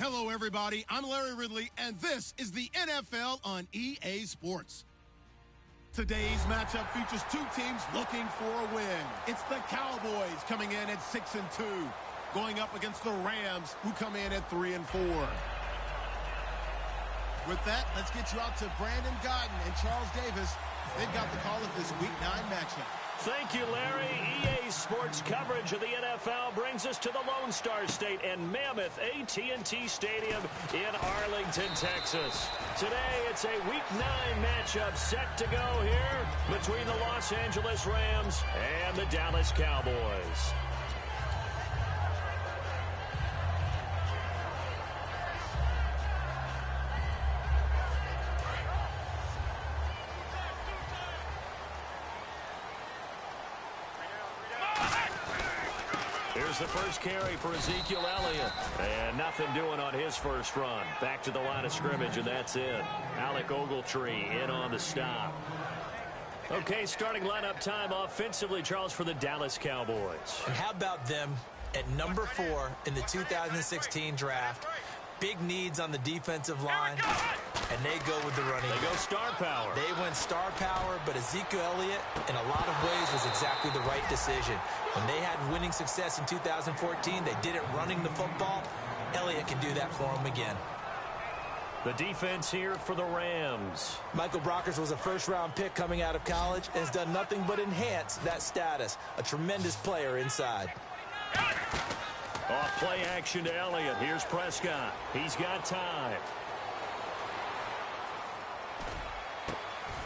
Hello, everybody. I'm Larry Ridley, and this is the NFL on EA Sports. Today's matchup features two teams looking for a win. It's the Cowboys coming in at 6-2, going up against the Rams, who come in at 3-4. With that, let's get you out to Brandon Godden and Charles Davis. They've got the call of this Week 9 matchup. Thank you, Larry. EA Sports coverage of the NFL brings us to the Lone Star State and Mammoth AT&T Stadium in Arlington, Texas. Today, it's a Week 9 matchup set to go here between the Los Angeles Rams and the Dallas Cowboys. Here's the first carry for Ezekiel Elliott. And nothing doing on his first run. Back to the line of scrimmage, and that's it. Alec Ogletree in on the stop. Okay, starting lineup time offensively, Charles, for the Dallas Cowboys. And how about them at number 4 in the 2016 draft? Big needs on the defensive line, and they go with the running game. They go star power. They went star power, but Ezekiel Elliott, in a lot of ways, was exactly the right decision. When they had winning success in 2014, they did it running the football. Elliott can do that for them again. The defense here for the Rams. Michael Brockers was a first-round pick coming out of college and has done nothing but enhance that status. A tremendous player inside. Off play action to Elliott. Here's Prescott. He's got time.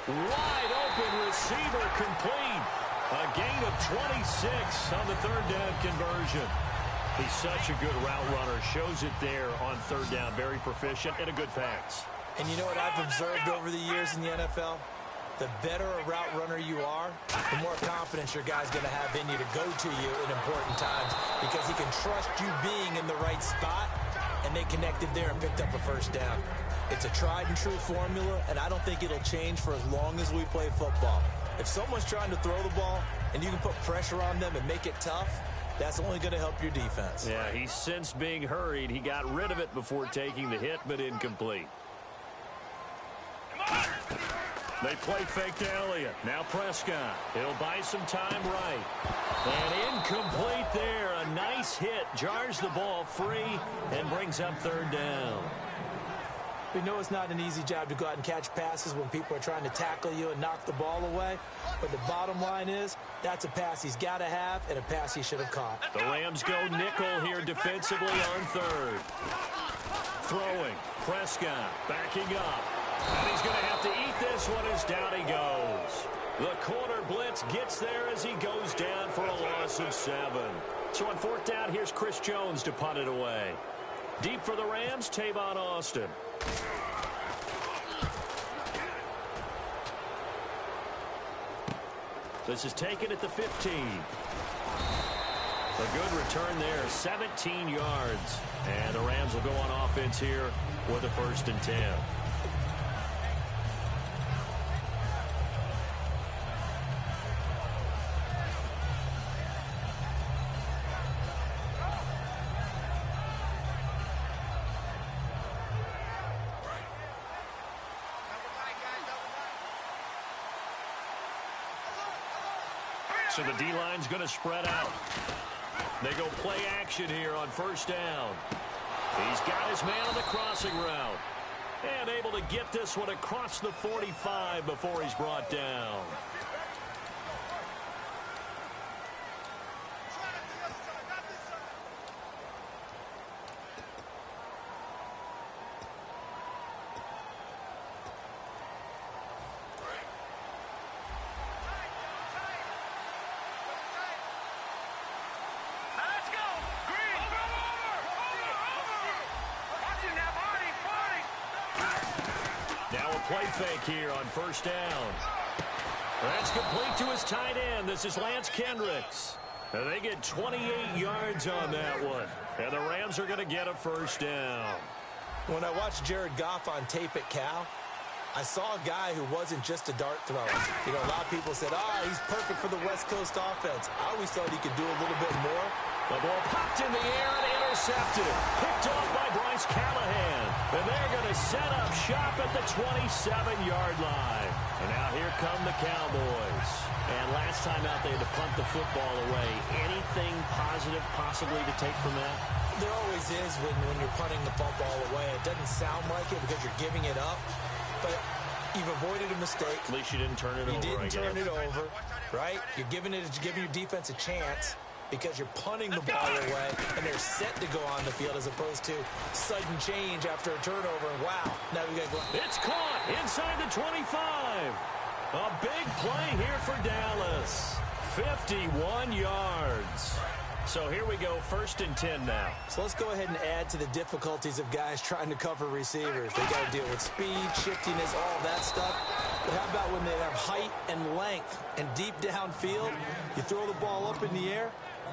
Wide open receiver complete. A gain of 26 on the third down conversion. He's such a good route runner. Shows it there on third down. Very proficient and a good pass. And you know what I've observed over the years in the NFL? The better a route runner you are, the more confidence your guy's going to have in you to go to you in important times because he can trust you being in the right spot, and they connected there and picked up a first down. It's a tried-and-true formula, and I don't think it'll change for as long as we play football. If someone's trying to throw the ball and you can put pressure on them and make it tough, that's only going to help your defense. Yeah, he sensed being hurried. He got rid of it before taking the hit, but incomplete. They play fake to Elliott. Now Prescott. He'll buy some time right. And incomplete there. A nice hit. Jars the ball free and brings up third down. We know it's not an easy job to go out and catch passes when people are trying to tackle you and knock the ball away. But the bottom line is, that's a pass he's got to have and a pass he should have caught. The Rams go nickel here defensively on third. Throwing. Prescott backing up. And he's going to have to eat this one as down he goes. The corner blitz gets there as he goes down for a loss of 7. So on fourth down, here's Chris Jones to punt it away. Deep for the Rams, Tavon Austin. This is taken at the 15. A good return there, 17 yards. And the Rams will go on offense here with a 1st and 10. So the D-line's going to spread out. They go play action here on first down. He's got his man on the crossing route. And able to get this one across the 45 before he's brought down. Now a play fake here on first down. That's complete to his tight end. This is Lance Kendricks. And they get 28 yards on that one. And the Rams are going to get a first down. When I watched Jared Goff on tape at Cal, I saw a guy who wasn't just a dart thrower. You know, a lot of people said, he's perfect for the West Coast offense. I always thought he could do a little bit more. The ball popped in the air and intercepted. Picked off by Bryce Callahan. And they're going to set up shop at the 27-yard line. And now here come the Cowboys. And last time out they had to punt the football away. Anything positive possibly to take from that? There always is when you're punting the football away. It doesn't sound like it because you're giving it up. But you've avoided a mistake. At least you didn't turn it over. You didn't turn it over, right? You're giving your defense a chance because you're punting the ball away, and they're set to go on the field as opposed to sudden change after a turnover. And wow, now we got to go. It's caught inside the 25. A big play here for Dallas. 51 yards. So here we go, 1st and 10 now. So let's go ahead and add to the difficulties of guys trying to cover receivers. They got to deal with speed, shiftiness, all that stuff. But how about when they have height and length and deep downfield? You throw the ball up in the air.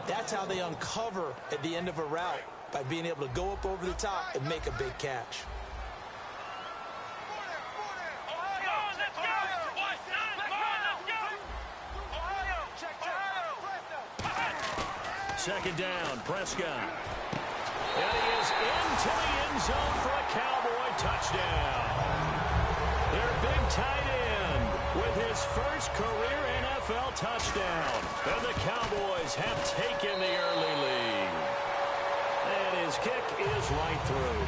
That's how they uncover at the end of a route, by being able to go up over the top and make a big catch. Second down, Prescott. And he is into the end zone for a Cowboy touchdown. Their big tight end with his first career NFL touchdown. And the Cowboys have taken the early lead. And his kick is right through.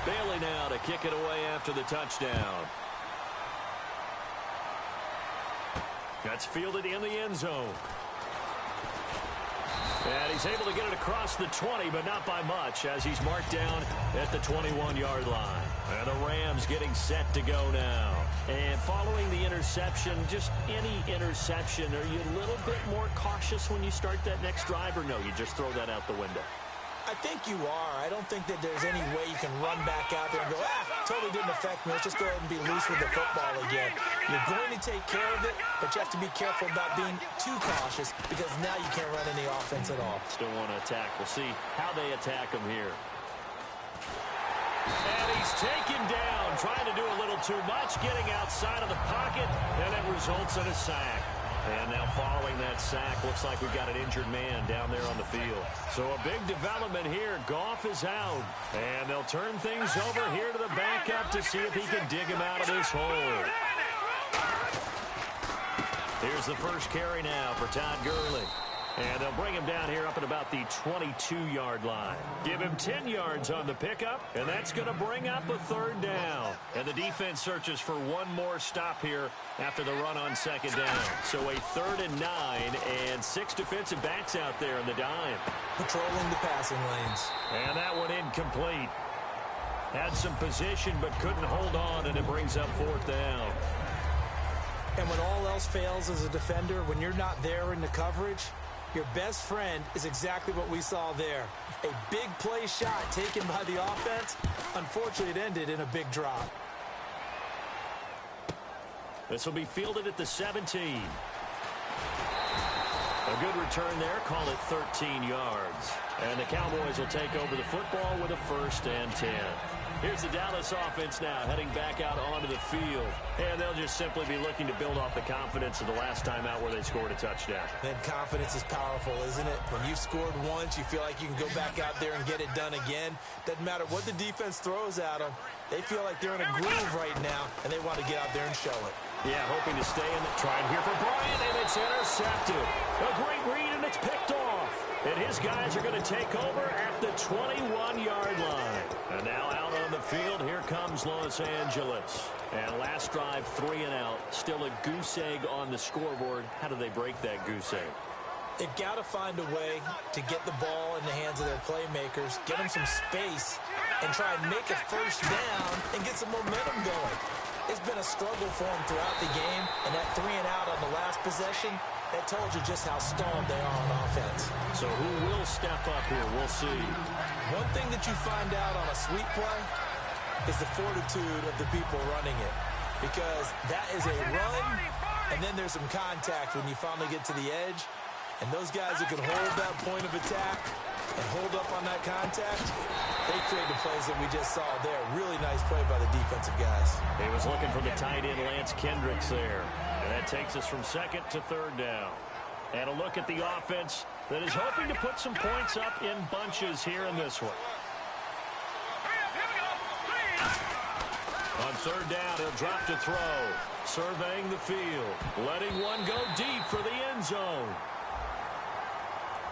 Bailey now to kick it away after the touchdown. That's fielded in the end zone. And he's able to get it across the 20, but not by much, as he's marked down at the 21-yard line. And the Rams getting set to go now. And following the interception, just any interception, are you a little bit more cautious when you start that next drive, or no, you just throw that out the window? I think you are. I don't think that there's any way you can run back out there and go, totally didn't affect me. Let's just go ahead and be loose with the football again. You're going to take care of it, but you have to be careful about being too cautious because now you can't run any offense at all. Still want to attack. We'll see how they attack him here. And he's taken down, trying to do a little too much, getting outside of the pocket, and it results in a sack. And now following that sack, looks like we've got an injured man down there on the field. So a big development here. Goff is out. And they'll turn things over here to the backup to see if he can dig him out of this hole. Here's the first carry now for Todd Gurley. And they'll bring him down here up at about the 22-yard line. Give him 10 yards on the pickup, and that's going to bring up a third down. And the defense searches for one more stop here after the run on second down. So a 3rd and 9, and 6 defensive backs out there in the dime. Patrolling the passing lanes. And that one incomplete. Had some position, but couldn't hold on, and it brings up 4th down. And when all else fails as a defender, when you're not there in the coverage, your best friend is exactly what we saw there. A big play shot taken by the offense. Unfortunately, it ended in a big drop. This will be fielded at the 17. A good return there. Call it 13 yards. And the Cowboys will take over the football with a 1st and 10. Here's the Dallas offense now heading back out onto the field. And they'll just simply be looking to build off the confidence of the last time out where they scored a touchdown. Then confidence is powerful, isn't it? When you've scored once, you feel like you can go back out there and get it done again. Doesn't matter what the defense throws at them. They feel like they're in a groove right now, and they want to get out there and show it. Yeah, hoping to stay in the trying here for Bryant, and it's intercepted. A great read, and it's picked off. And his guys are going to take over at the 21-yard line. And now out on the field, here comes Los Angeles. And last drive, 3 and out. Still a goose egg on the scoreboard. How do they break that goose egg? They've got to find a way to get the ball in the hands of their playmakers, get them some space, and try and make a first down and get some momentum going. It's been a struggle for them throughout the game, and that 3 and out on the last possession, that told you just how stalled they are on offense. So who will step up here? We'll see. One thing that you find out on a sweep play, is the fortitude of the people running it. Because that is a run, and then there's some contact when you finally get to the edge. And those guys who can hold that point of attack and hold up on that contact, they create the plays that we just saw there. Really nice play by the defensive guys. He was looking for the tight end Lance Kendricks there. And that takes us from second to third down. And a look at the offense that is hoping to put some points up in bunches here in this one. On third down, he'll drop to throw. Surveying the field. Letting one go deep for the end zone.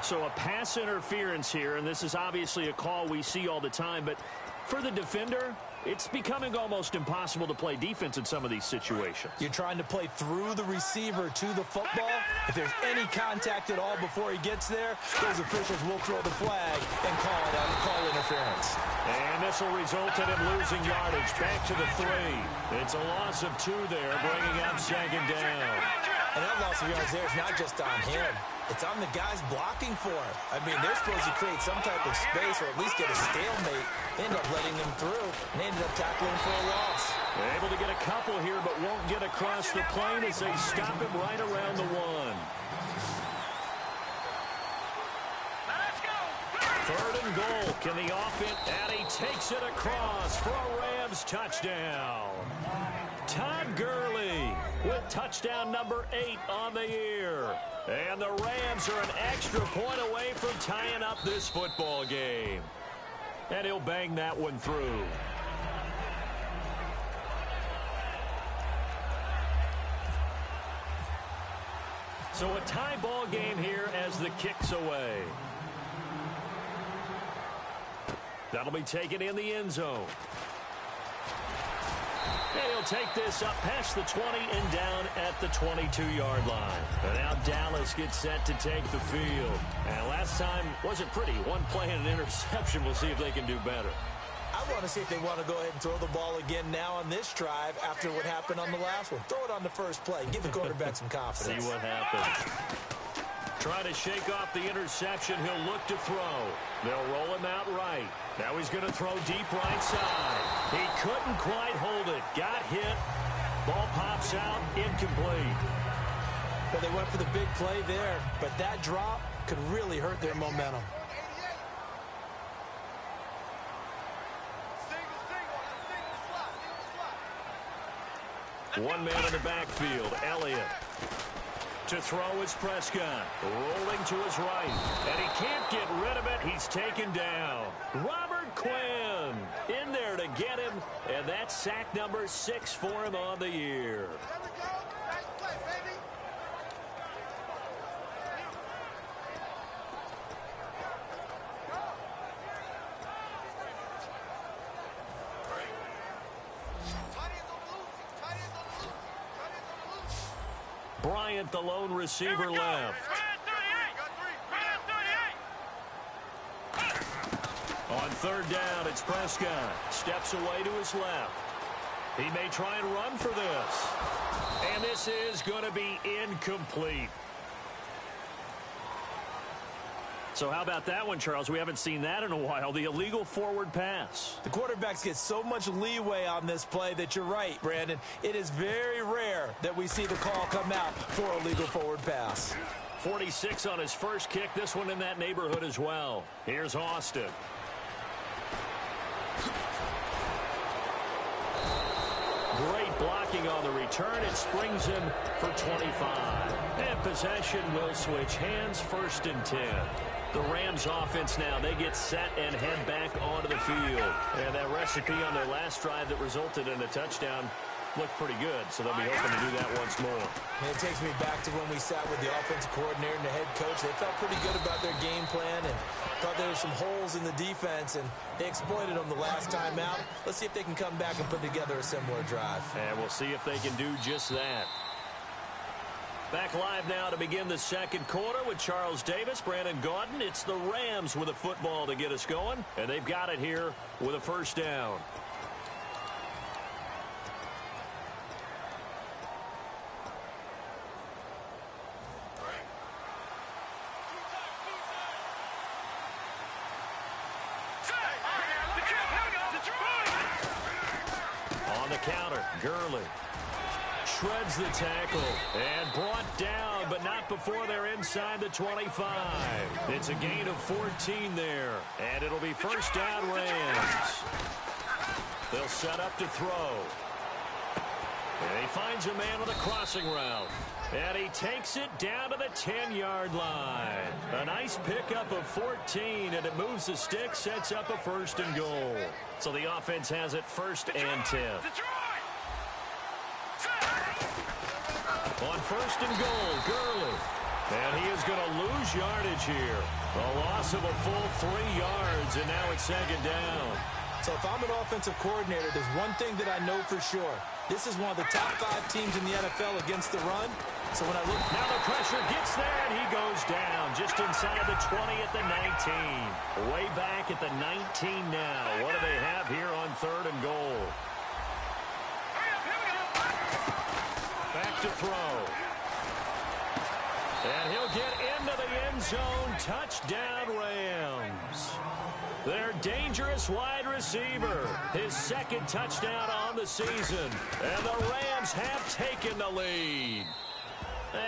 So a pass interference here, and this is obviously a call we see all the time, but for the defender, it's becoming almost impossible to play defense in some of these situations. You're trying to play through the receiver to the football. If there's any contact at all before he gets there, those officials will throw the flag and call interference. And this will result in him losing yardage. Back to the 3. It's a loss of 2 there, bringing up second down. And that loss of yards there is not just on him. It's on the guys blocking for him. I mean, they're supposed to create some type of space or at least get a stalemate. They end up letting them through, and they ended up tackling for a loss. They're able to get a couple here, but won't get across the plane as they stop him right around the 1. Third and goal. Can the offense, and he takes it across for a Rams touchdown. Todd Gurley with touchdown number 8 on the year. And the Rams are an extra point away from tying up this football game. And he'll bang that one through. So a tie ball game here as the kick's away. That'll be taken in the end zone. And he'll take this up past the 20 and down at the 22-yard line. And now Dallas gets set to take the field. And last time wasn't pretty. One play and an interception. We'll see if they can do better. I want to see if they want to go ahead and throw the ball again now on this drive after what happened on the last one. Throw it on the first play. Give the quarterback some confidence. See what happens. Trying to shake off the interception. He'll look to throw. They'll roll him out right. Now he's going to throw deep right side. He couldn't quite hold it. Got hit. Ball pops out. Incomplete. Well, they went for the big play there, but that drop could really hurt their momentum. One man in the backfield. Elliott. To throw is Prescott. Rolling to his right. And he can't get rid of it. He's taken down. Robert Quinn in there to get him. And that's sack number 6 for him on the year. Bryant, the lone receiver, left. On third down, it's Prescott. Steps away to his left. He may try and run for this. And this is going to be incomplete. So how about that one, Charles? We haven't seen that in a while. The illegal forward pass. The quarterbacks get so much leeway on this play that you're right, Brandon. It is very rare that we see the call come out for a legal forward pass. 46 on his first kick. This one in that neighborhood as well. Here's Austin. Great blocking on the return. It springs him for 25. And possession will switch hands, 1st and 10. The Rams offense now, they get set and head back onto the field. And that recipe on their last drive that resulted in a touchdown looked pretty good, so they'll be hoping to do that once more. And it takes me back to when we sat with the offensive coordinator and the head coach. They felt pretty good about their game plan and thought there were some holes in the defense, and they exploited them the last time out. Let's see if they can come back and put together a similar drive. And we'll see if they can do just that. Back live now to begin the second quarter with Charles Davis, Brandon Gaudin. It's the Rams with a football to get us going, and they've got it here with a first down. the counter. Gurley shreds the tackle and brought down, but not before they're inside the 25. It's a gain of 14 there, and it'll be first down Rams. They'll set up to throw. And he finds a man on the crossing route. And he takes it down to the 10-yard line. A nice pickup of 14, and it moves the stick, sets up a first and goal. So the offense has it first and 10. On first and goal, Gurley. And he is going to lose yardage here. A loss of a full 3 yards, and now it's second down. So if I'm an offensive coordinator, there's one thing that I know for sure. This is one of the top 5 teams in the NFL against the run. So when I look... Now the pressure gets there, and he goes down just inside the 20 at the 19. Way back at the 19 now. What do they have here on third and goal? Back to throw. And he'll get into the end zone. Touchdown, Rams. Their dangerous wide receiver. His second touchdown on the season. And the Rams have taken the lead.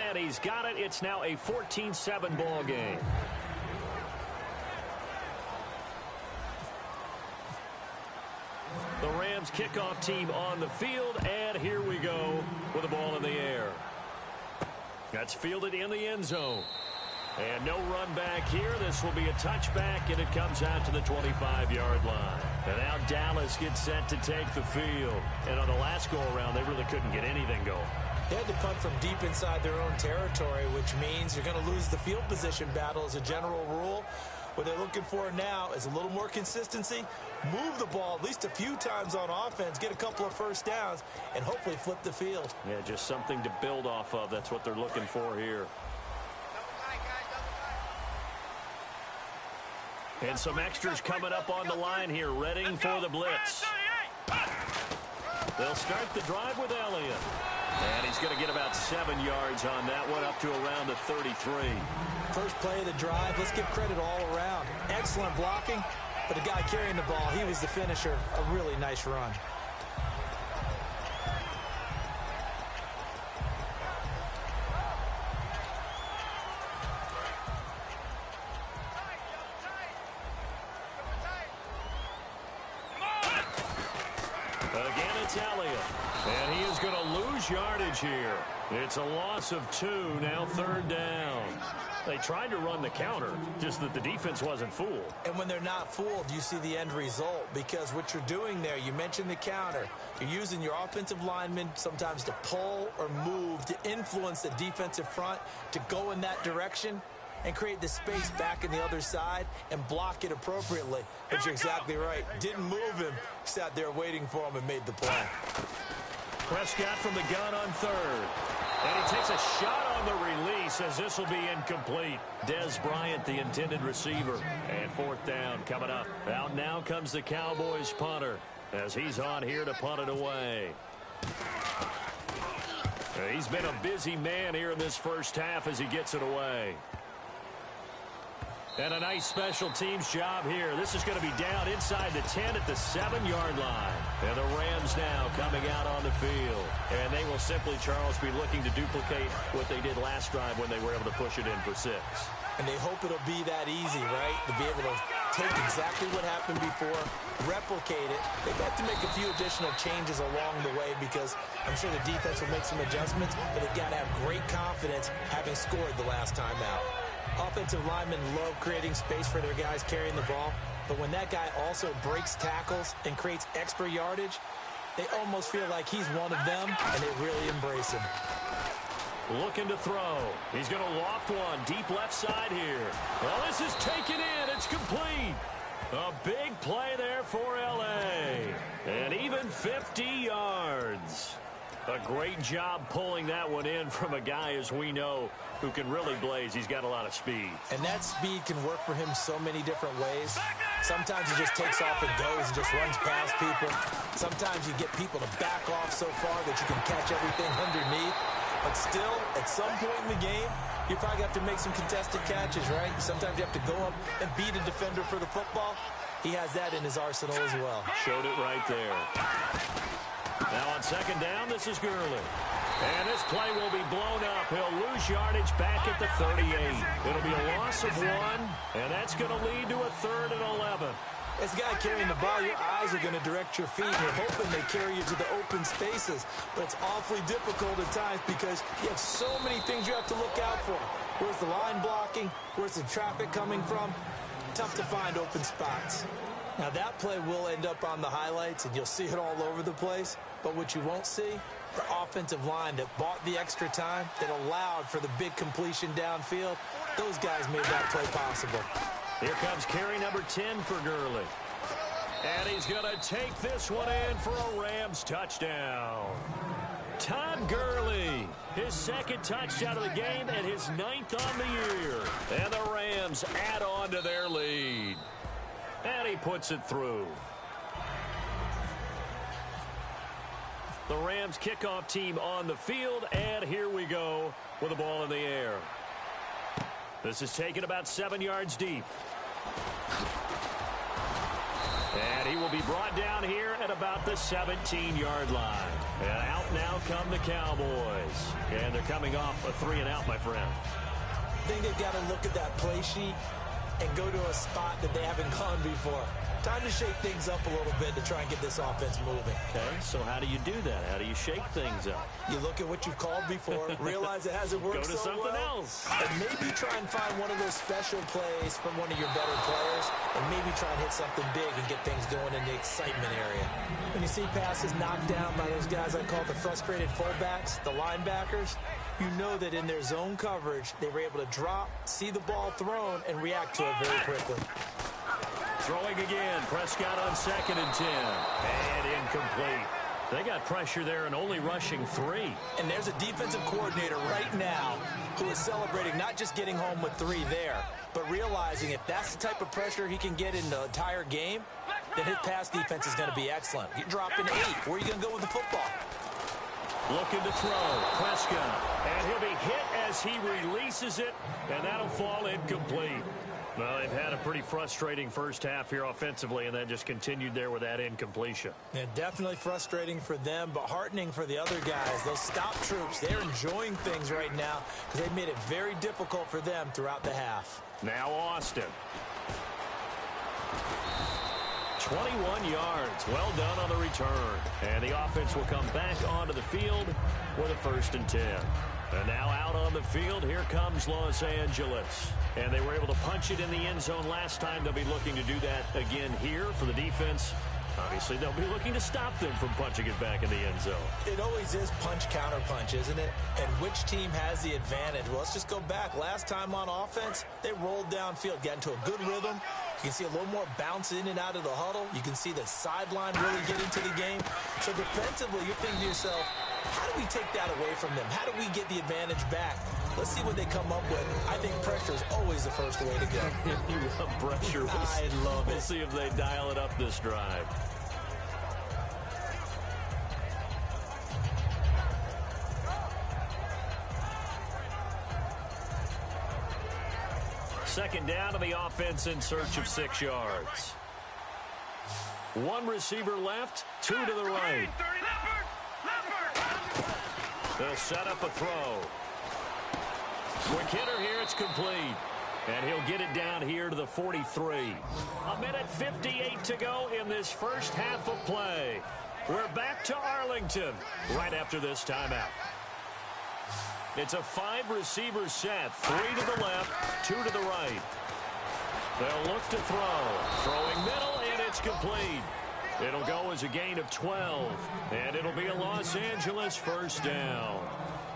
And he's got it. It's now a 14-7 ball game. The Rams kickoff team on the field. And here we go with the ball in the air. That's fielded in the end zone. And no run back here. This will be a touchback, and it comes out to the 25-yard line. And now Dallas gets set to take the field. And on the last go-around, they really couldn't get anything going. They had to punt from deep inside their own territory, which means you're going to lose the field position battle as a general rule. What they're looking for now is a little more consistency, move the ball at least a few times on offense, get a couple of first downs, and hopefully flip the field. Yeah, just something to build off of. That's what they're looking for here. And some extras coming up on the line here, readying for the blitz. They'll start the drive with Elliott. And he's going to get about 7 yards on that one, up to around the 33. First play of the drive, let's give credit all around. Excellent blocking, but the guy carrying the ball, he was the finisher. A really nice run. Again, it's Elliott. And he is going to lose yardage here. It's a loss of 2, now third down. They tried to run the counter, just that the defense wasn't fooled. And when they're not fooled, you see the end result, because what you're doing there, you mentioned the counter. You're using your offensive linemen sometimes to pull or move to influence the defensive front to go in that direction and create the space back in the other side and block it appropriately. But you're exactly right. Didn't move him. Sat there waiting for him and made the play. Prescott from the gun on third. And he takes a shot on the release as this will be incomplete. Dez Bryant, the intended receiver. And fourth down coming up. Out now comes the Cowboys punter as he's on here to punt it away. He's been a busy man here in this first half as he gets it away. And a nice special teams job here. This is going to be down inside the 10 at the 7-yard line. And the Rams now coming out on the field. And they will simply, Charles, be looking to duplicate what they did last drive when they were able to push it in for 6. And they hope it'll be that easy, right? To be able to take exactly what happened before, replicate it. They've got to make a few additional changes along the way because I'm sure the defense will make some adjustments, but they've got to have great confidence having scored the last time out. Offensive linemen love creating space for their guys carrying the ball, but when that guy also breaks tackles and creates extra yardage, they almost feel like he's one of them, and they really embrace him. Looking to throw. He's going to loft one deep left side here. Well, this is taken in. It's complete. A big play there for L.A. And even 50 yards. A great job pulling that one in from a guy, as we know, who can really blaze. He's got a lot of speed. And that speed can work for him so many different ways. Sometimes he just takes off and goes and just runs past people. Sometimes you get people to back off so far that you can catch everything underneath. But still, at some point in the game, you probably have to make some contested catches, right? Sometimes you have to go up and beat a defender for the football. He has that in his arsenal as well. Showed it right there. Now on second down, this is Gurley. And this play will be blown up. He'll lose yardage back at the 38. It'll be a loss of 1, and that's going to lead to a 3rd and 11. As a guy carrying the ball, your eyes are going to direct your feet. You're hoping they carry you to the open spaces. But it's awfully difficult at times because you have so many things you have to look out for. Where's the line blocking? Where's the traffic coming from? Tough to find open spots. Now, that play will end up on the highlights, and you'll see it all over the place. But what you won't see, the offensive line that bought the extra time, that allowed for the big completion downfield, those guys made that play possible. Here comes carry number 10 for Gurley. And he's going to take this one in for a Rams touchdown. Todd Gurley, his 2nd touchdown of the game and his 9th on the year. And the Rams add on to their lead. And he puts it through. The Rams kickoff team on the field, and here we go with the ball in the air. This is taken about 7 yards deep. And he will be brought down here at about the 17-yard line. And out now come the Cowboys. And they're coming off a 3-and-out, my friend. I think they've got to look at that play sheet and go to a spot that they haven't gone before. Time to shake things up a little bit to try and get this offense moving. Okay, so how do you do that? How do you shake things up? You look at what you've called before, realize it hasn't worked so well. Go to something else. And maybe try and find one of those special plays from one of your better players, and maybe try and hit something big and get things going in the excitement area. When you see passes knocked down by those guys I call the frustrated fullbacks, the linebackers, you know that in their zone coverage, they were able to drop, see the ball thrown, and react to it very quickly. Throwing again, Prescott on 2nd and 10. And incomplete. They got pressure there and only rushing 3. And there's a defensive coordinator right now who is celebrating not just getting home with 3 there, but realizing if that's the type of pressure he can get in the entire game, then his pass defense is going to be excellent. You're dropping 8. Where are you going to go with the football? Looking to throw, Prescott. And he'll be hit as he releases it, and that'll fall incomplete. Well, they've had a pretty frustrating first half here offensively, and then just continued there with that incompletion. Yeah, definitely frustrating for them, but heartening for the other guys. Those stop troops, they're enjoying things right now because they've made it very difficult for them throughout the half. Now Austin. 21 yards. Well done on the return. And the offense will come back onto the field with a 1st and 10. And now out on the field, here comes Los Angeles. And they were able to punch it in the end zone last time. They'll be looking to do that again here for the defense. Obviously, they'll be looking to stop them from punching it back in the end zone. It always is punch-counter-punch, isn't it? And which team has the advantage? Well, let's just go back. Last time on offense, they rolled downfield, got into a good rhythm. You can see a little more bounce in and out of the huddle. You can see the sideline really get into the game. So defensively, you're thinking to yourself, how do we take that away from them? How do we get the advantage back? Let's see what they come up with. I think pressure is always the first way to go. You love pressure. I love it. We'll see if they dial it up this drive. Second down to the offense in search of 6 yards. 1 receiver left, 2 to the right. They'll set up a throw. Quick hitter here, it's complete. And he'll get it down here to the 43. 1:58 to go in this first half of play. We're back to Arlington right after this timeout. It's a 5-receiver set. 3 to the left, 2 to the right. They'll look to throw. Throwing middle, and it's complete. It'll go as a gain of 12, and it'll be a Los Angeles first down.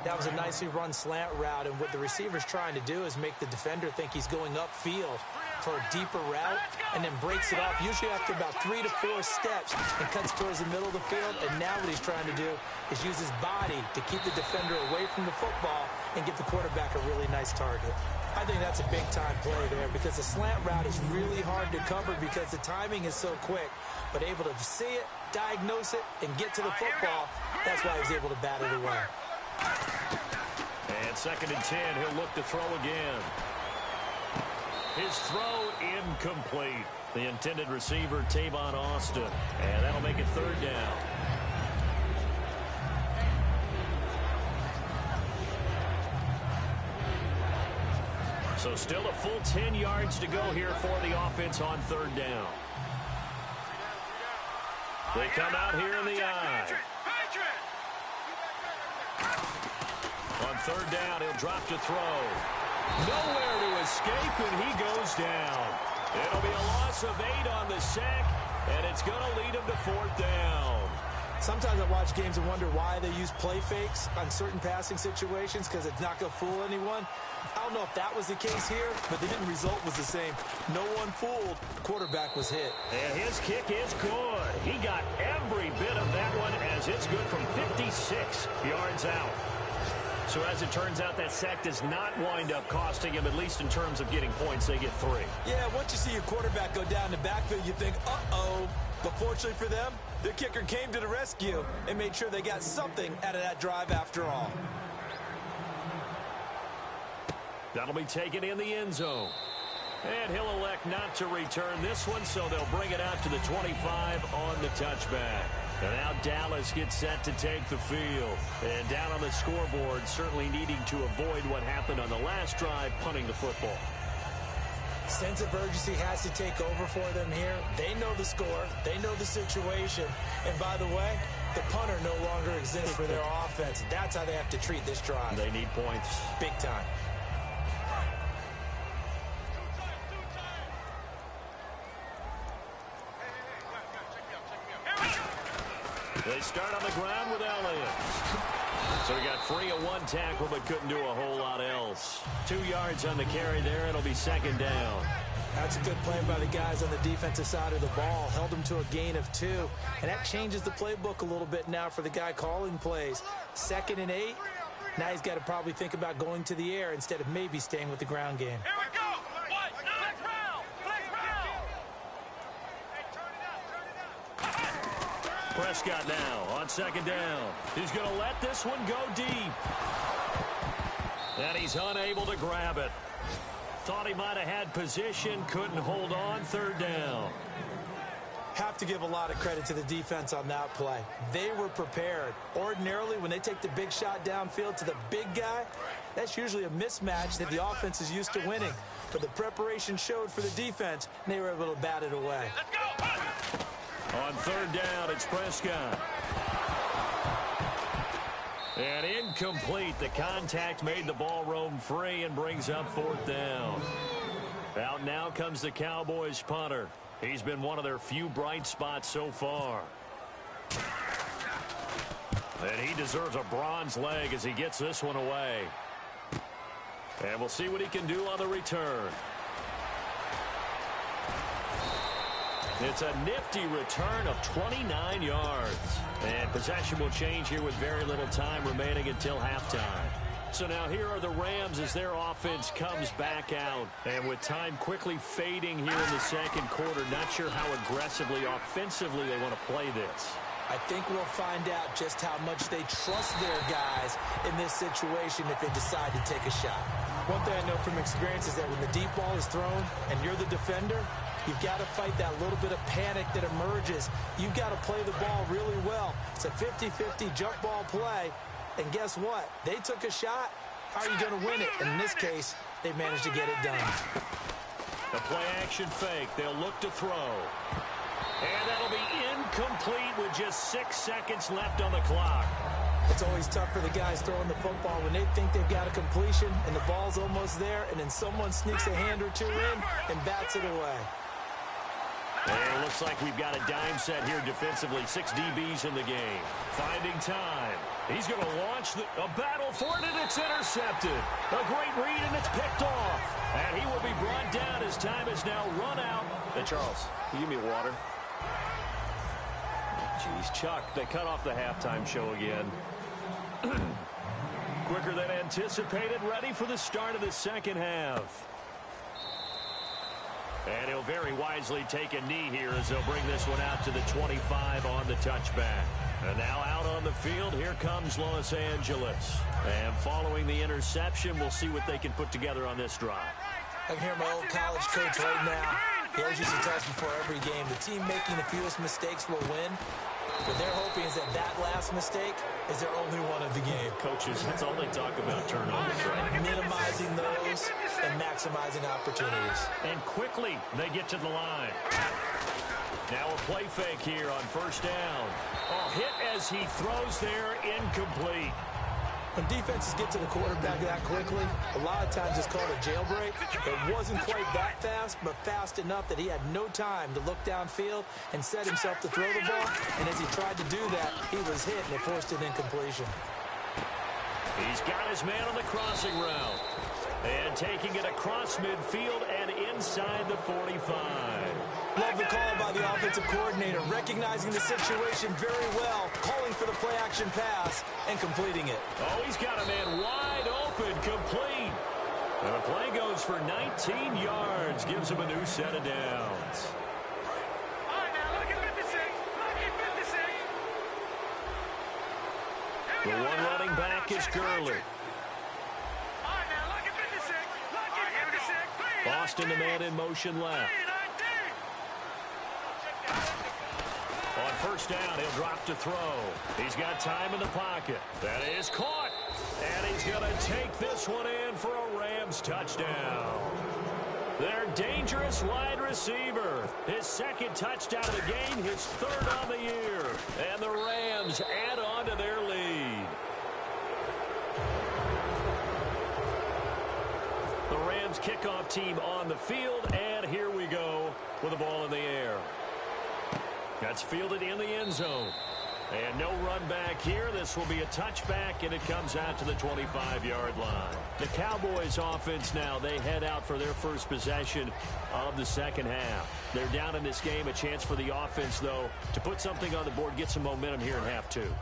That was a nicely run slant route, and what the receiver's trying to do is make the defender think he's going upfield for a deeper route, and then breaks it off, usually after about 3 to 4 steps, and cuts towards the middle of the field. And now what he's trying to do is use his body to keep the defender away from the football and give the quarterback a really nice target. I think that's a big-time play there because the slant route is really hard to cover because the timing is so quick. But able to see it, diagnose it, and get to the football, that's why he was able to bat it away. And 2nd and 10, he'll look to throw again. His throw incomplete. The intended receiver, Tavon Austin. And that'll make it 3rd down. So still a full 10 yards to go here for the offense on third down. They come out here in the eye. On third down, he'll drop to throw. Nowhere to escape, and he goes down. It'll be a loss of 8 on the sack, and it's going to lead him to fourth down. Sometimes I watch games and wonder why they use play fakes on certain passing situations because it's not going to fool anyone. I don't know if that was the case here, but the end result was the same. No one fooled. The quarterback was hit. And his kick is good. He got every bit of that one as it's good from 56 yards out. So as it turns out, that sack does not wind up costing him, at least in terms of getting points. They get 3. Yeah, once you see your quarterback go down the backfield, you think, uh-oh. But fortunately for them, their kicker came to the rescue and made sure they got something out of that drive after all. That'll be taken in the end zone. And he'll elect not to return this one, so they'll bring it out to the 25 on the touchback. And now Dallas gets set to take the field. And down on the scoreboard, certainly needing to avoid what happened on the last drive, punting the football. Sense of urgency has to take over for them here. They know the score. They know the situation. And by the way, the punter no longer exists for their offense. That's how they have to treat this drive. They need points. Big time. They start on the ground with Elliott. So he got free of 1 tackle but couldn't do a whole lot else. 2 yards on the carry there. It'll be second down. That's a good play by the guys on the defensive side of the ball. Held them to a gain of 2. And that changes the playbook a little bit now for the guy calling plays. 2nd and 8. Now he's got to probably think about going to the air instead of maybe staying with the ground game. Here we go. Flex round. Prescott now on second down. He's going to let this one go deep. And he's unable to grab it. Thought he might have had position, couldn't hold on. Third down. Have to give a lot of credit to the defense on that play. They were prepared. Ordinarily, when they take the big shot downfield to the big guy, that's usually a mismatch that the offense is used to winning. But the preparation showed for the defense, and they were able to bat it away. Let's go. On third down, it's Prescott. And incomplete. The contact made the ball roam free and brings up fourth down. Out now comes the Cowboys punter. He's been one of their few bright spots so far. And he deserves a bronze leg as he gets this one away. And we'll see what he can do on the return. It's a nifty return of 29 yards. And possession will change here with very little time remaining until halftime. So now here are the Rams as their offense comes back out. And with time quickly fading here in the second quarter, not sure how aggressively, offensively they want to play this. I think we'll find out just how much they trust their guys in this situation if they decide to take a shot. One thing I know from experience is that when the deep ball is thrown and you're the defender, you've got to fight that little bit of panic that emerges. You've got to play the ball really well. It's a 50-50 jump ball play. And guess what? They took a shot. How are you going to win it? In this case, they managed to get it done. The play-action fake. They'll look to throw. And that'll be incomplete with just 6 seconds left on the clock. It's always tough for the guys throwing the football when they think they've got a completion and the ball's almost there, and then someone sneaks a hand or two in and bats it away. And it looks like we've got a dime set here defensively. 6 DBs in the game. Finding time. He's going to launch a battle for it, and it's intercepted. A great read, and it's picked off. And he will be brought down as time is now run out. Hey, Charles, can you give me water? Jeez, Chuck, they cut off the halftime show again. Quicker than anticipated, ready for the start of the second half. And he'll very wisely take a knee here as they'll bring this one out to the 25 on the touchback. And now out on the field, here comes Los Angeles. And following the interception, we'll see what they can put together on this drive. I can hear my old college coach right now. He always used to tell us before every game, the team making the fewest mistakes will win. What they're hoping is that last mistake is their only one of the game. Coaches, that's all they talk about, turnovers, right? Minimizing those and maximizing opportunities. And quickly, they get to the line. Now a play fake here on first down. Oh, hit as he throws there, incomplete. When defenses get to the quarterback that quickly, a lot of times it's called a jailbreak. It wasn't quite that fast, but fast enough that he had no time to look downfield and set himself to throw the ball. And as he tried to do that, he was hit, and it forced an incompletion. He's got his man on the crossing route. And taking it across midfield and inside the 45. Love the call by the offensive coordinator, recognizing the situation very well, calling for the play-action pass, and completing it. Oh, he's got a man wide open, complete. And the play goes for 19 yards, gives him a new set of downs. All right, now look at 56. Look at 56. The one running back is Gurley. All right, now look at 56. Look at 56. Boston, the man in motion left. On first down, he'll drop to throw. He's got time in the pocket. That is caught. And he's going to take this one in for a Rams touchdown. Their dangerous wide receiver. His second touchdown of the game, his third on the year. And the Rams add on to their lead. The Rams kickoff team on the field, and here we go with the ball in the air. That's fielded in the end zone. And no run back here. This will be a touchback, and it comes out to the 25-yard line. The Cowboys offense now, they head out for their first possession of the second half. They're down in this game. A chance for the offense, though, to put something on the board, get some momentum here in half two.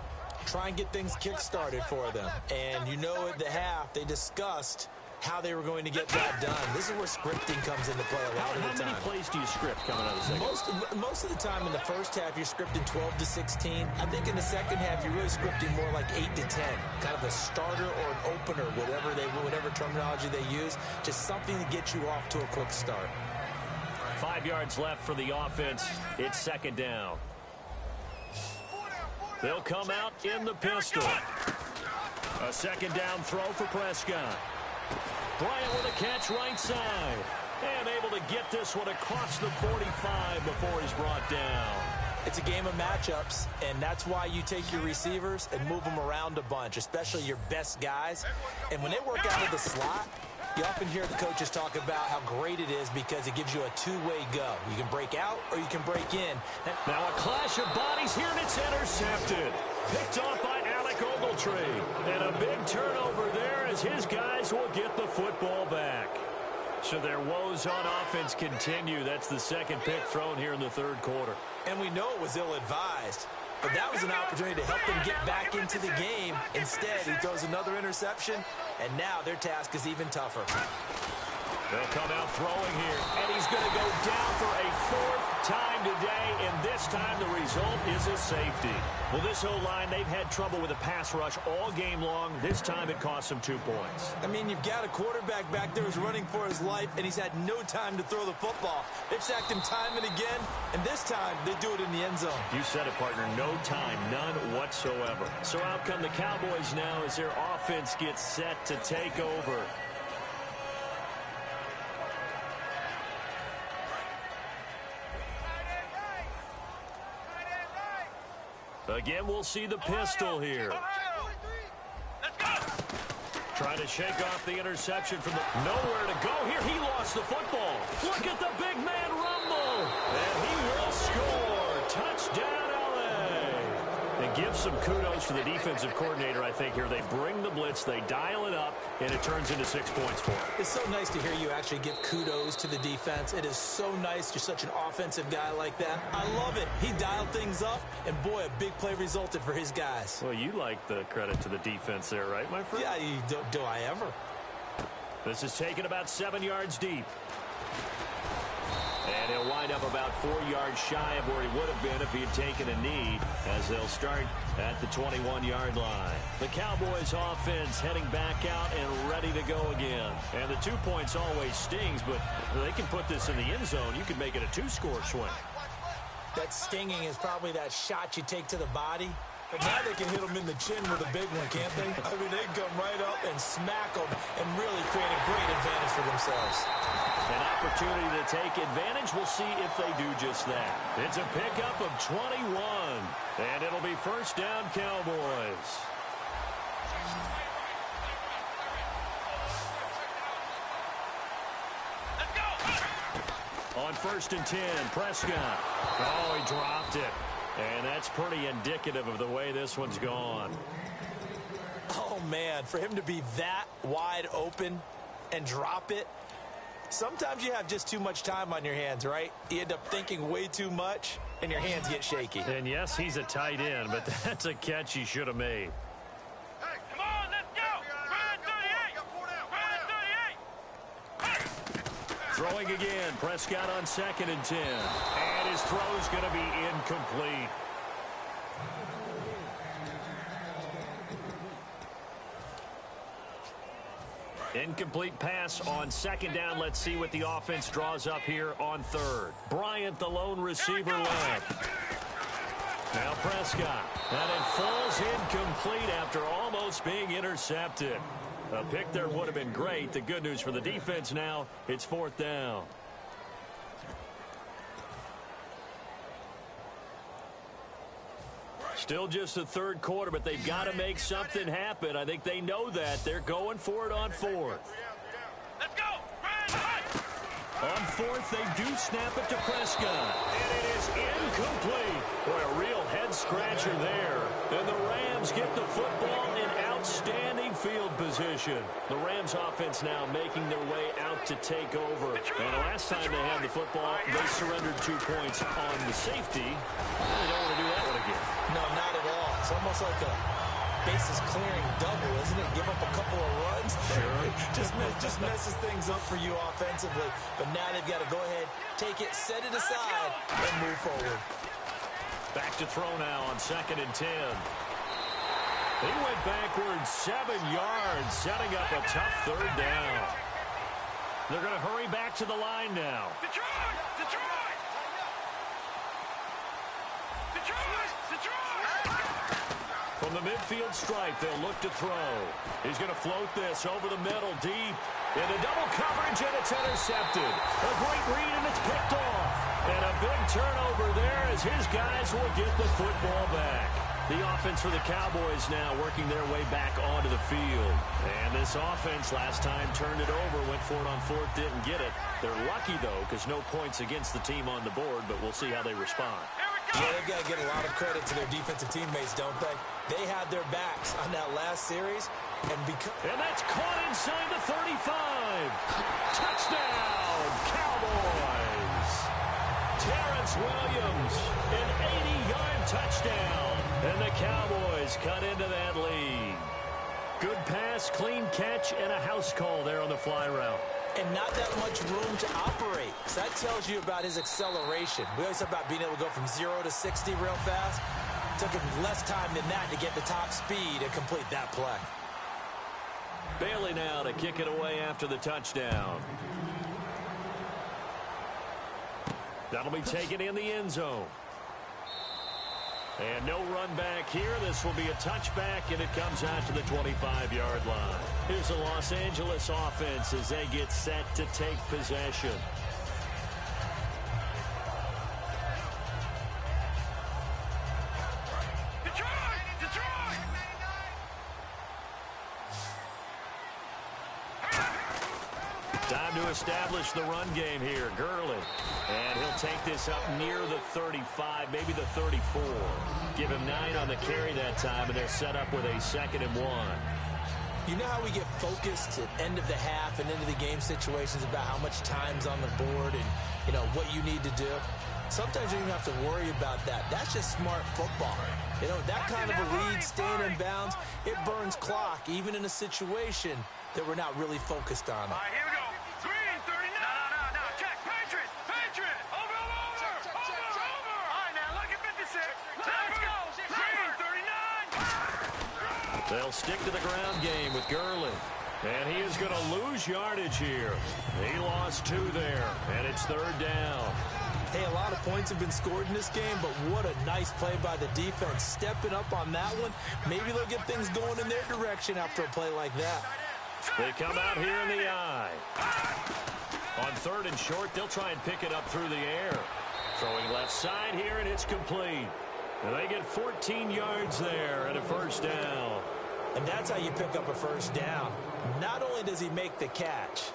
Try and get things kick-started for them. And you know at the half, they discussed how they were going to get that done. This is where scripting comes into play a lot of the time. How many plays do you script coming out of the second? Most of the time in the first half, you're scripting 12 to 16. I think in the second half, you're really scripting more like 8 to 10. Kind of a starter or an opener, whatever terminology they use. Just something to get you off to a quick start. 5 yards left for the offense. It's second down. They'll come out in the pistol. A second down throw for Prescott. Bryant with a catch right side. And able to get this one across the 45 before he's brought down. It's a game of matchups, and that's why you take your receivers and move them around a bunch, especially your best guys. And when they work out of the slot, you often hear the coaches talk about how great it is because it gives you a two-way go. You can break out or you can break in. Now a clash of bodies here, and it's intercepted. Picked off by Alec Ogletree. And a big turnover there as his guys will get the football back. So their woes on offense continue. That's the second pick thrown here in the third quarter. And we know it was ill-advised. But that was an opportunity to help them get back into the game. Instead, he throws another interception, and now their task is even tougher. They'll come out throwing here, and he's going to go down for a fourth time today, and this time the result is a safety. Well, this O-line, they've had trouble with a pass rush all game long. This time it cost them 2 points. I mean, you've got a quarterback back there who's running for his life, and he's had no time to throw the football. They've sacked him time and again, and this time they do it in the end zone. You said it, partner. No time, none whatsoever. So out come the Cowboys now as their offense gets set to take over. Again, we'll see the pistol here. Let's go. Trying to shake off the interception from the nowhere to go here. He lost the football. Look at the big man rumble. And he will score. Touchdown, LA. And give some kudos to the defensive coordinator, I think, here. They bring the blitz, they dial it up, and it turns into 6 points for him. It's so nice to hear you actually give kudos to the defense. It is so nice. You're such an offensive guy like that. I love it. He dialed things up, and boy, a big play resulted for his guys. Well, you like the credit to the defense there, right, my friend? Yeah, do I ever? This is taken about 7 yards deep. And he'll wind up about 4 yards shy of where he would have been if he had taken a knee, as they'll start at the 21-yard line. The Cowboys offense heading back out and ready to go again. And the 2 points always stings, but they can put this in the end zone. You can make it a 2-score swing. That stinging is probably that shot you take to the body. But now they can hit them in the chin with a big one, can't they? I mean, they can come right up and smack them and really create a great advantage for themselves. An opportunity to take advantage. We'll see if they do just that. It's a pickup of 21, and it'll be first down, Cowboys. On 1st and 10, Prescott. Oh, he dropped it. And that's pretty indicative of the way this one's gone. Oh, man, for him to be that wide open and drop it, sometimes you have just too much time on your hands, right? You end up thinking way too much, and your hands get shaky. And, yes, he's a tight end, but that's a catch he should have made. Hey, come on, let's go. Ryan 38. Throwing again. Prescott on 2nd and 10. And his throw's going to be incomplete. Incomplete pass on 2nd down. Let's see what the offense draws up here on 3rd. Bryant, the lone receiver left. Now Prescott. And it falls incomplete after almost being intercepted. A pick there would have been great. The good news for the defense now, it's 4th down. Still just the 3rd quarter, but they've got to make something happen. I think they know that. They're going for it on 4th. Let's go. Ryan. On 4th, they do snap it to Prescott. And it is incomplete. Boy, a real head-scratcher there. And the Rams get the football in outstanding field position. The Rams offense now making their way out to take over. And the last time they had the football, they surrendered 2 points on the safety. They don't want to do that one again. No, not at all. It's almost like a bases clearing double, isn't it? Give up a couple of runs. Sure. just messes things up for you offensively. But now they've got to go ahead, take it, set it aside, and move forward. Back to throw now on 2nd and 10. He went backwards 7 yards, setting up a tough 3rd down. They're going to hurry back to the line now. Detroit. From the midfield stripe, they'll look to throw. He's going to float this over the middle, deep. Into double coverage, and it's intercepted. A great read, and it's picked off. And a big turnover there as his guys will get the football back. The offense for the Cowboys now working their way back onto the field. And this offense last time turned it over, went for it on 4th, didn't get it. They're lucky, though, because no points against the team on the board, but we'll see how they respond. Yeah, they've got to get a lot of credit to their defensive teammates, don't they? They had their backs on that last series. And that's caught inside the 35. Touchdown, Cowboys. Terrence Williams, an 80-yard touchdown. And the Cowboys cut into that lead. Good pass, clean catch, and a house call there on the fly route. And not that much room to operate. So that tells you about his acceleration. We always talk about being able to go from 0 to 60 real fast. It took him less time than that to get the top speed and complete that play. Bailey now to kick it away after the touchdown. That'll be taken in the end zone. And no run back here. This will be a touchback, and it comes out to the 25-yard line. Here's the Los Angeles offense as they get set to take possession. Time to establish the run game here. Gurley. And he'll take this up near the 35, maybe the 34. Give him 9 on the carry that time, and they're set up with a 2nd and 1. You know how we get focused at end of the half and into the game situations about how much time's on the board and, you know, what you need to do? Sometimes you don't have to worry about that. That's just smart football. You know, that kind of a lead, staying in bounds, it burns clock, even in a situation that we're not really focused on. All right, here we go. Green, 39. No. Check. Patriot. Over. All right, now, look at 56. Let's go. Green, 39. They'll stick to the ground game with Gurley. And he is going to lose yardage here. He lost 2 there, and it's 3rd down. Hey, a lot of points have been scored in this game, but what a nice play by the defense. Stepping up on that one, maybe they'll get things going in their direction after a play like that. They come out here in the eye. On 3rd and short, they'll try and pick it up through the air. Throwing left side here, and it's complete. And they get 14 yards there and a first down. And that's how you pick up a first down. Not only does he make the catch,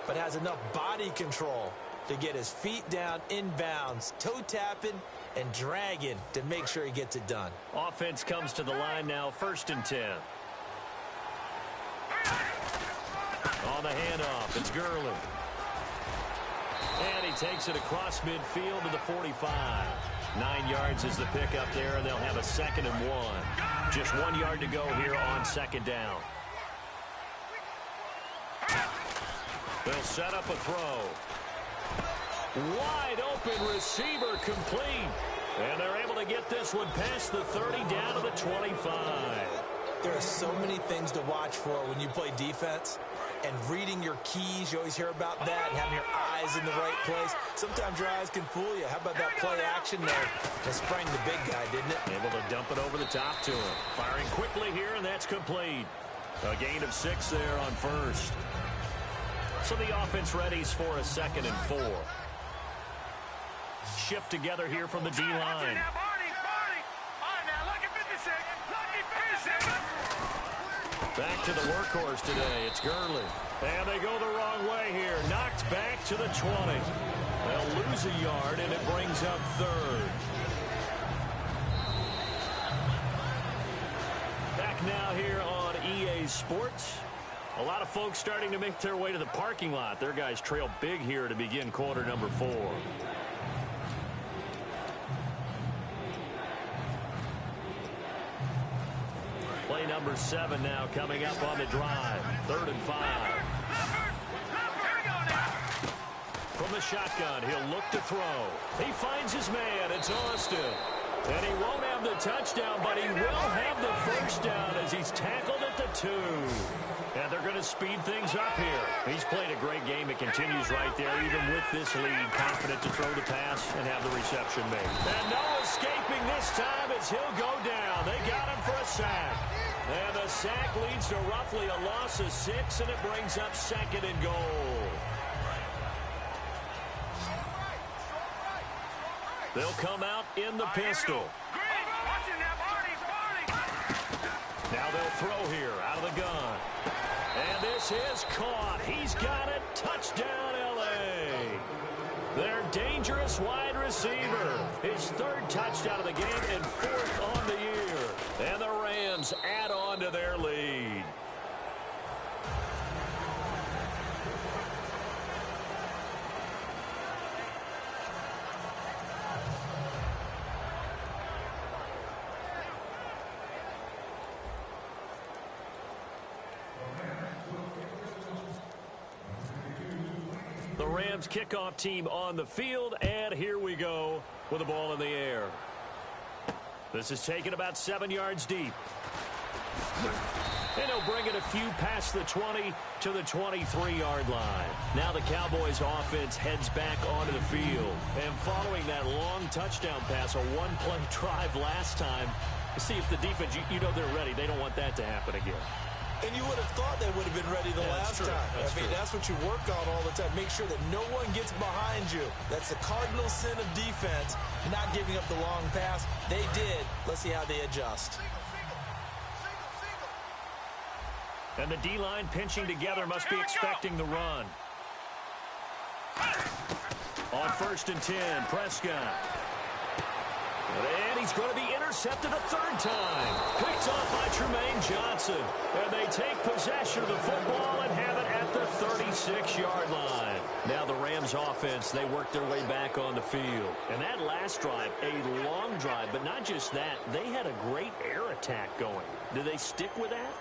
but has enough body control to get his feet down inbounds, toe tapping and dragging to make sure he gets it done. Offense comes to the line now, 1st and 10. On the handoff, it's Gurley. And he takes it across midfield to the 45. 9 yards is the pickup there, and they'll have a 2nd and 1. Just 1 yard to go here on 2nd down. They'll set up a throw. Wide open receiver complete. And they're able to get this one past the 30 down to the 25. There are so many things to watch for when you play defense. And reading your keys, you always hear about that, and having your eyes in the right place. Sometimes your eyes can fool you. How about that play action there? That sprang the big guy, didn't it? Able to dump it over the top to him. Firing quickly here, and that's complete. A gain of 6 there on 1st. So the offense readies for a 2nd and 4. Shift together here from the D-line. Back to the workhorse today. It's Gurley. And they go the wrong way here. Knocked back to the 20. They'll lose a yard, and it brings up 3rd. Back now here on EA Sports. A lot of folks starting to make their way to the parking lot. Their guys trail big here to begin quarter number 4. Play number 7 now coming up on the drive. 3rd and 5. From the shotgun, he'll look to throw. He finds his man. It's Austin. And he won't have the touchdown, but he will have the first down as he's tackled at the 2. And they're going to speed things up here. He's played a great game. It continues right there, even with this lead. Confident to throw the pass and have the reception made. And no escaping this time as he'll go down. They got him for a sack. And the sack leads to roughly a loss of 6, and it brings up 2nd and goal. They'll come out in the pistol. Now they'll throw here out of the gun. And this is caught. He's got it. Touchdown, L.A. Their dangerous wide receiver. His 3rd touchdown of the game and 4th on the year. And the Rams add on to their lead. The Rams kickoff team on the field, and here we go with the ball in the air. This is taken about 7 yards deep. And he'll bring it a few past the 20 to the 23-yard line. Now the Cowboys offense heads back onto the field. And following that long touchdown pass, a one-play drive last time, to see if the defense, you know they're ready. They don't want that to happen again. And you would have thought they would have been ready the last time. That's what you work on all the time. Make sure that no one gets behind you. That's the cardinal sin of defense, not giving up the long pass. They did. Let's see how they adjust. And the D-line pinching together must be expecting the run. On 1st and 10, Prescott. And he's going to be intercepted a 3rd time. Picked off by Tremaine Johnson. And they take possession of the football and have it at the 36-yard line. Now the Rams offense, they work their way back on the field. And that last drive, a long drive, but not just that. They had a great air attack going. Do they stick with that?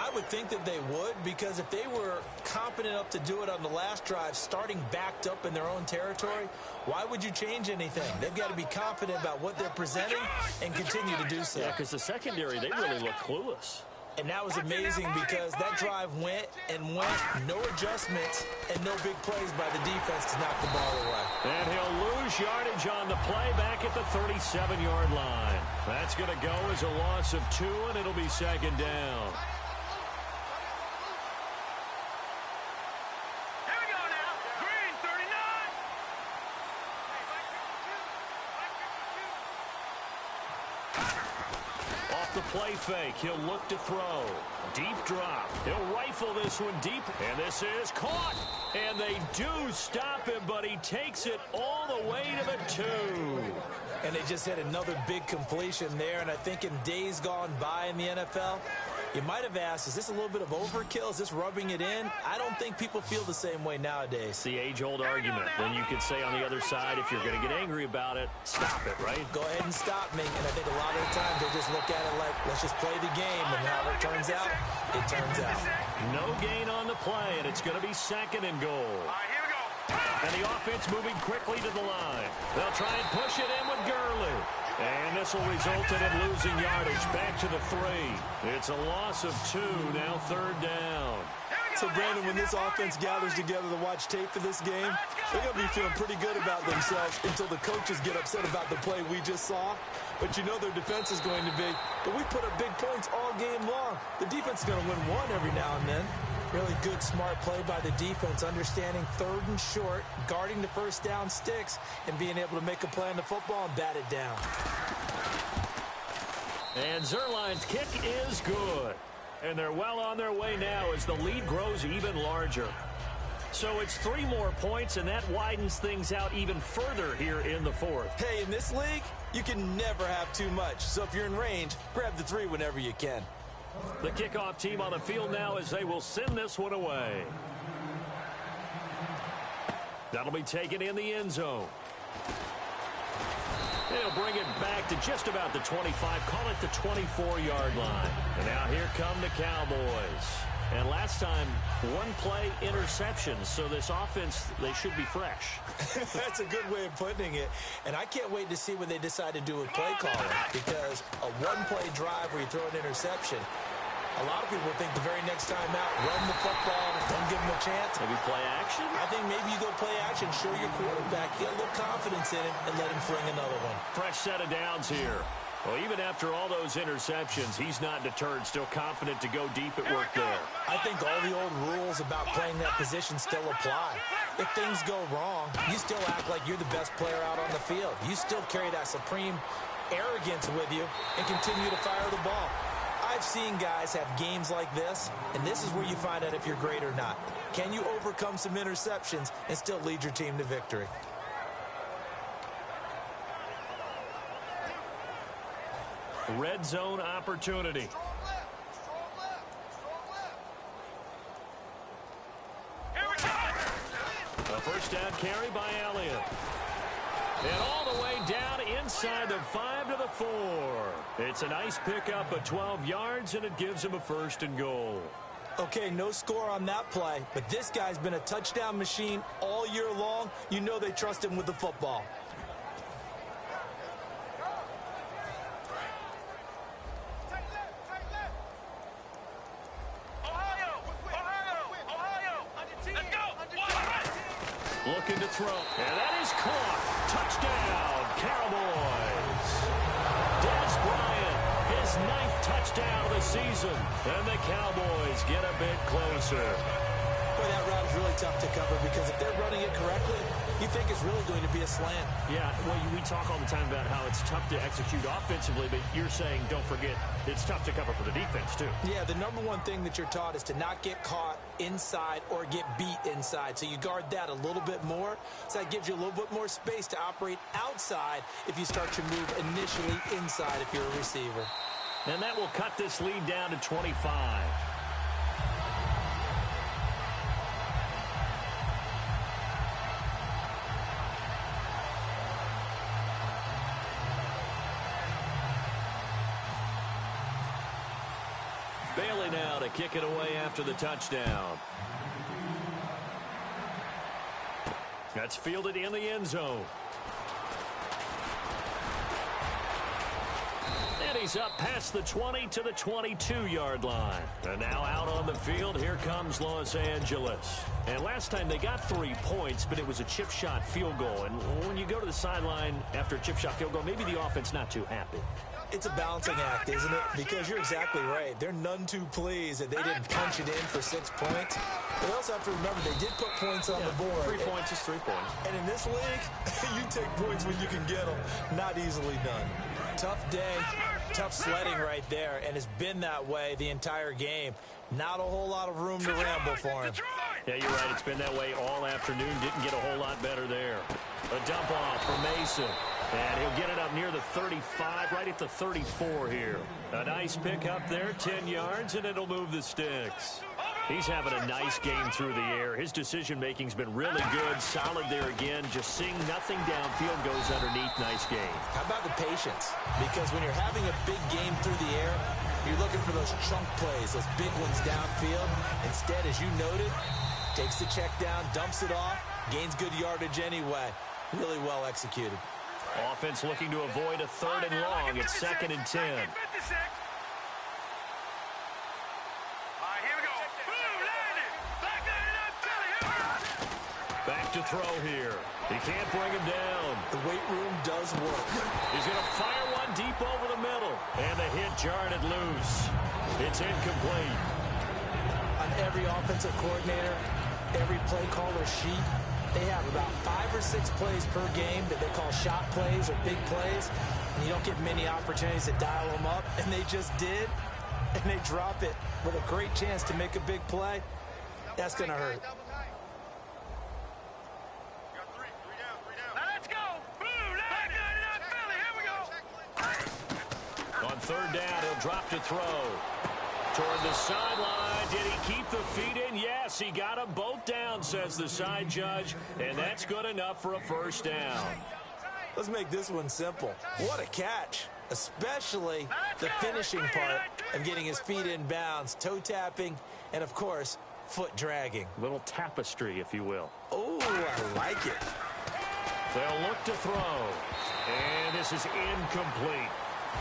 I would think that they would, because if they were competent enough to do it on the last drive, starting backed up in their own territory, why would you change anything? They've got to be confident about what they're presenting and continue to do so. Yeah, because the secondary, they really look clueless. And that was amazing because that drive went, no adjustments, and no big plays by the defense to knock the ball away. And he'll lose yardage on the play back at the 37-yard line. That's going to go as a loss of 2, and it'll be second down. Here we go now. Green, 39. Off the play fake, he'll look to throw. Deep drop. He'll rifle this one deep, and this is caught. And they do stop him, but he takes it all the way to the 2. And they just had another big completion there, and I think in days gone by in the NFL, you might have asked, is this a little bit of overkill? Is this rubbing it in? I don't think people feel the same way nowadays. It's the age-old argument. Then you could say on the other side, if you're going to get angry about it, stop it, right? Go ahead and stop me. And I think a lot of the times they just look at it like, let's just play the game. And however it turns out, it turns out. No gain on the play, and it's going to be second and goal. All right, here we go. And the offense moving quickly to the line. They'll try and push it in with Gurley. And this will result in him losing yardage back to the 3. It's a loss of 2, now third down. So, Brandon, when this offense gathers together to watch tape for this game, they're going to be feeling pretty good about themselves until the coaches get upset about the play we just saw. But you know their defense is going to be, but we put up big points all game long. The defense is going to win one every now and then. Really good, smart play by the defense, understanding third and short, guarding the first down sticks, and being able to make a play on the football and bat it down. And Zerline's kick is good. And they're well on their way now as the lead grows even larger. So it's 3 more points, and that widens things out even further here in the 4th. Hey, in this league, you can never have too much. So if you're in range, grab the 3 whenever you can. The kickoff team on the field now as they will send this one away. That'll be taken in the end zone. They'll bring it back to just about the 25, call it the 24-yard line. And now here come the Cowboys. And last time, 1 play interception, so this offense, they should be fresh. That's a good way of putting it. And I can't wait to see when they decide to do a play calling, because a 1-play drive where you throw an interception, a lot of people think the very next time out, run the football, don't give them a chance. Maybe play action? I think maybe you go play action, show your quarterback, get a little confidence in him, and let him fling another one. Fresh set of downs here. Well, even after all those interceptions, he's not deterred, still confident to go deep at work there. I think all the old rules about playing that position still apply. If things go wrong, you still act like you're the best player out on the field. You still carry that supreme arrogance with you and continue to fire the ball. I've seen guys have games like this, and this is where you find out if you're great or not. Can you overcome some interceptions and still lead your team to victory? Red zone opportunity. A first down carry by Elliott. And all the way down inside the 5 to the 4. It's a nice pickup of 12 yards, and it gives him a first and goal. Okay, no score on that play, but this guy's been a touchdown machine all year long. You know they trust him with the football. Looking to throw, and that is caught. Touchdown, Cowboys. Dez Bryant, his 9th touchdown of the season, and the Cowboys get a bit closer. Boy, that route is really tough to cover because if they're running it correctly, you think it's really going to be a slant. Yeah, well, we talk all the time about how it's tough to execute offensively, but you're saying, don't forget, it's tough to cover for the defense, too. Yeah, the number one thing that you're taught is to not get caught inside or get beat inside. So you guard that a little bit more. So that gives you a little bit more space to operate outside if you start your move initially inside if you're a receiver. And that will cut this lead down to 25. Bailey now to kick it away after the touchdown. That's fielded in the end zone. And he's up past the 20 to the 22-yard line. And now out on the field, here comes Los Angeles. And last time they got 3 points, but it was a chip shot field goal. And when you go to the sideline after a chip shot field goal, maybe the offense not too happy. It's a balancing act, isn't it? Because you're exactly right. They're none too pleased that they didn't punch it in for 6 points. They also have to remember they did put points on the board. 3 points is 3 points. And in this league, you take points when you can get them. Not easily done. Tough day, tough sledding right there, and it's been that way the entire game. Not a whole lot of room to ramble for him. Yeah, you're right. It's been that way all afternoon. Didn't get a whole lot better there. A dump off for Mason. And he'll get it up near the 35, right at the 34 here. A nice pick up there, 10 yards, and it'll move the sticks. He's having a nice game through the air. His decision-making's been really good. Solid there again. Just seeing nothing downfield goes underneath. Nice game. How about the patience? Because when you're having a big game through the air, you're looking for those chunk plays, those big ones downfield. Instead, as you noted, takes the check down, dumps it off, gains good yardage anyway. Really well executed. Offense looking to avoid a 3rd and long. It's 2nd and 10. Back to throw here. He can't bring him down. The weight room does work. He's going to fire one deep over the middle. And the hit jarred it loose. It's incomplete. On every offensive coordinator, every play caller sheet, they have about 5 or 6 plays per game that they call shot plays or big plays. And you don't get many opportunities to dial them up. And they just did. And they drop it with a great chance to make a big play. That's going to hurt. On 3rd down, he'll drop to throw. Toward the sideline. Did he keep the feet in? Yes, he got them both down, says the side judge. And that's good enough for a 1st down. Let's make this one simple. What a catch. Especially the finishing part of getting his feet in bounds. Toe tapping and, of course, foot dragging. Little tapestry, if you will. Oh, I like it. They'll look to throw. And this is incomplete.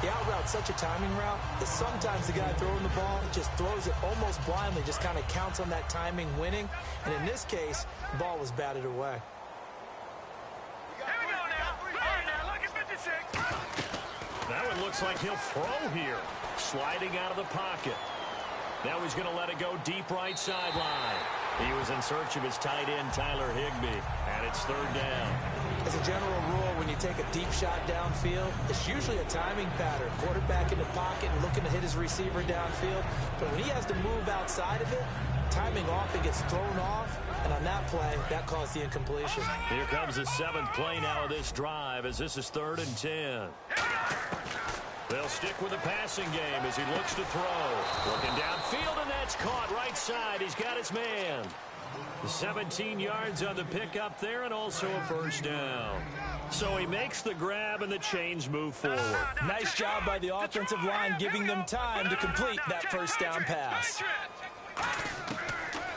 The out route's such a timing route that sometimes the guy throwing the ball just throws it almost blindly, just kind of counts on that timing winning. And in this case, the ball was batted away. Here we go now. All right, now, look at 56. That one looks like he'll throw here. Sliding out of the pocket. Now he's going to let it go deep right sideline. He was in search of his tight end, Tyler Higbee, and it's 3rd down. As a general rule, when you take a deep shot downfield, it's usually a timing pattern. Quarterback in the pocket and looking to hit his receiver downfield. But when he has to move outside of it, timing off, it gets thrown off. And on that play, that caused the incompletion. Here comes the 7th play now of this drive as this is 3rd and 10. They'll stick with the passing game as he looks to throw. Looking downfield, and that's caught right side. He's got his man. 17 yards on the pickup there, and also a 1st down. So he makes the grab, and the chains move forward. Nice job by the offensive line, giving them time to complete that 1st down pass.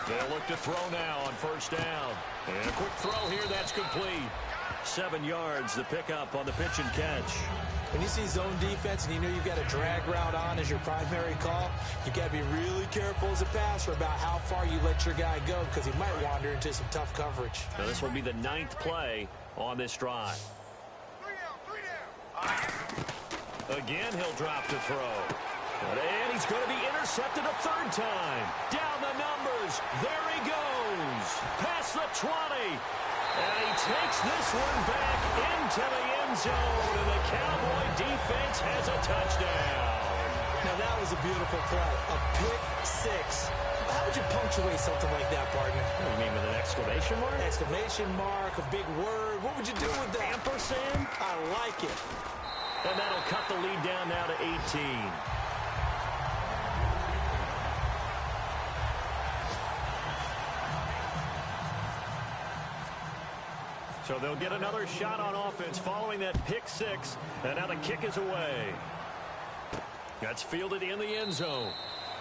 They'll look to throw now on 1st down. And a quick throw here, that's complete. 7 yards, the pickup on the pitch and catch. When you see zone defense and you know you've got a drag route on as your primary call, you've got to be really careful as a passer about how far you let your guy go because he might wander into some tough coverage. Now this will be the 9th play on this drive. Again, he'll drop to throw. And he's going to be intercepted a 3rd time. Down the numbers. There he goes. Past the 20. And he takes this one back into the end zone. And the Cowboy defense has a touchdown. Now that was a beautiful play. A pick 6. How would you punctuate something like that, partner? What do you mean, with an exclamation mark? Exclamation mark, a big word. What would you do with that? Ampersand? I like it. And that'll cut the lead down now to 18. So they'll get another shot on offense following that pick 6. And now the kick is away. That's fielded in the end zone.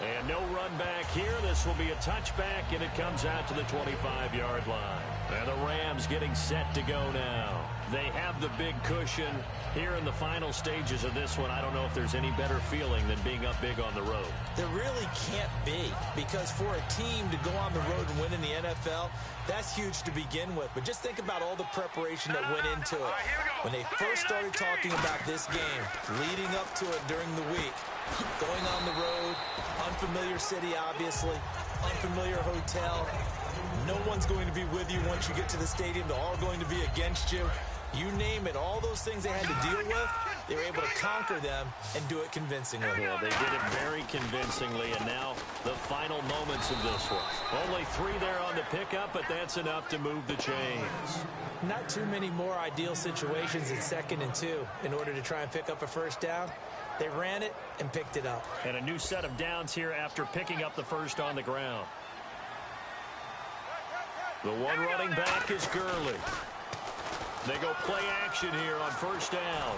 And no run back here. This will be a touchback, and it comes out to the 25-yard line. And the Rams getting set to go now. They have the big cushion here in the final stages of this one. I don't know if there's any better feeling than being up big on the road. There really can't be, because for a team to go on the road and win in the NFL, that's huge to begin with. But just think about all the preparation that went into it. When they first started talking about this game, leading up to it during the week, going on the road, unfamiliar city, obviously, unfamiliar hotel. No one's going to be with you once you get to the stadium. They're all going to be against you. You name it, all those things they had to deal with, they were able to conquer them and do it convincingly. Yeah, they did it very convincingly, and now the final moments of this one. Only 3 there on the pickup, but that's enough to move the chains. Not too many more ideal situations in 2nd and 2 in order to try and pick up a first down. They ran it and picked it up. And a new set of downs here after picking up the first on the ground. The one running back is Gurley. They go play action here on first down.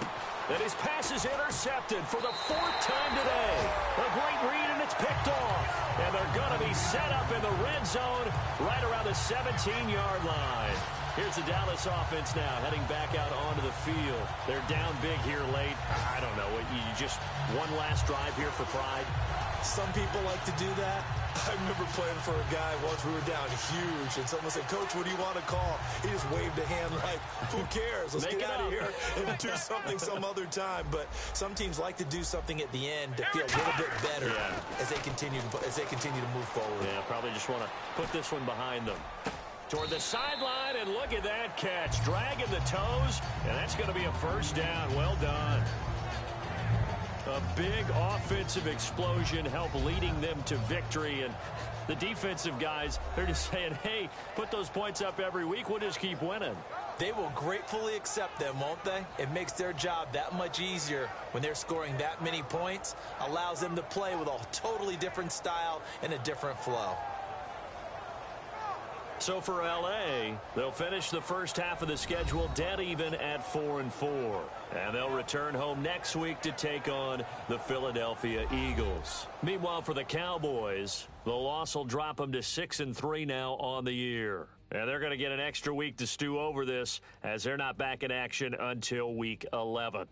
And his pass is intercepted for the 4th time today. A great read, and it's picked off. And they're going to be set up in the red zone right around the 17-yard line. Here's the Dallas offense now heading back out onto the field. They're down big here late. I don't know. You just one last drive here for pride. Some people like to do that. I remember playing for a guy once we were down huge, and someone said, "Coach, what do you want to call?" He just waved a hand like, who cares? Let's get out of here and do something some other time. But some teams like to do something at the end to feel a little bit better as they continue to move forward. Yeah, probably just want to put this one behind them. Toward the sideline, and look at that catch. Dragging the toes, and that's going to be a first down. Well done. A big offensive explosion helped leading them to victory, and the defensive guys, they're just saying, hey, put those points up every week. We'll just keep winning. They will gratefully accept them, won't they? It makes their job that much easier when they're scoring that many points, allows them to play with a totally different style and a different flow. So for L.A., they'll finish the first half of the schedule dead even at 4-4. And they'll return home next week to take on the Philadelphia Eagles. Meanwhile, for the Cowboys, the loss will drop them to 6-3 now on the year. And they're going to get an extra week to stew over this, as they're not back in action until week 11.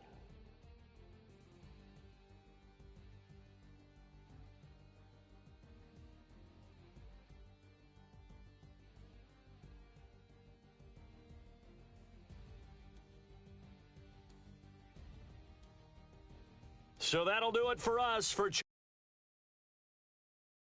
So that'll do it for us for